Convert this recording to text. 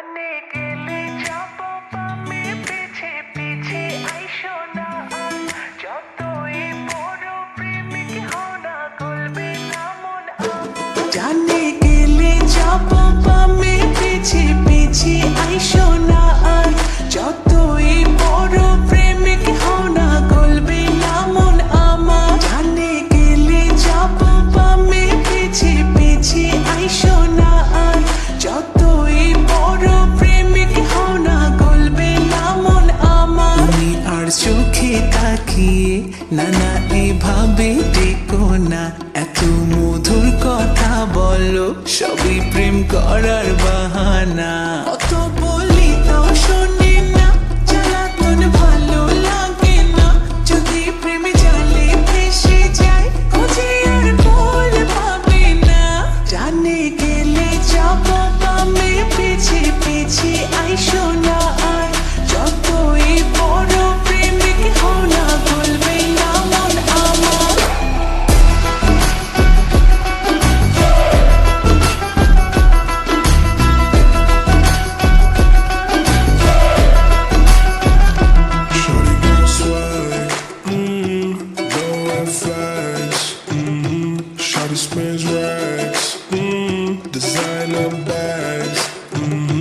জানে গেলে যাব আমি পিছে পিছে আইসো না আর যতই বড় প্রেমিক হও না গলবে না মন আমার জানে গেলে যাব আমি পিছে পিছে আইসো না আর যতই বড় প্রেমিক হও না গলবে না মন আমার জানে গেলে যাব আমি পিছে পিছে আইসো না আর যতই বড় প্রেমিক হও না গলবে না মন আমার তুমি আর চোখে তাকিয়ে না না এভাবে ডেকো না এত মধুর কথা বলো সবই প্রেম করার বাহানা কত বলি তাও শোনে না জ্বালাতন ভালো লাগে না যদি প্রেমে জালে ভেসে যায় খুঁজে আর বল পাবে না জানে গেলে যাব আমি পিছে পিছে আইসো না আর যতই বড় প্রেমিক হও না গলবে না মন আমার Shorty got swag, no red flags. Shorty spins racks, designer bags.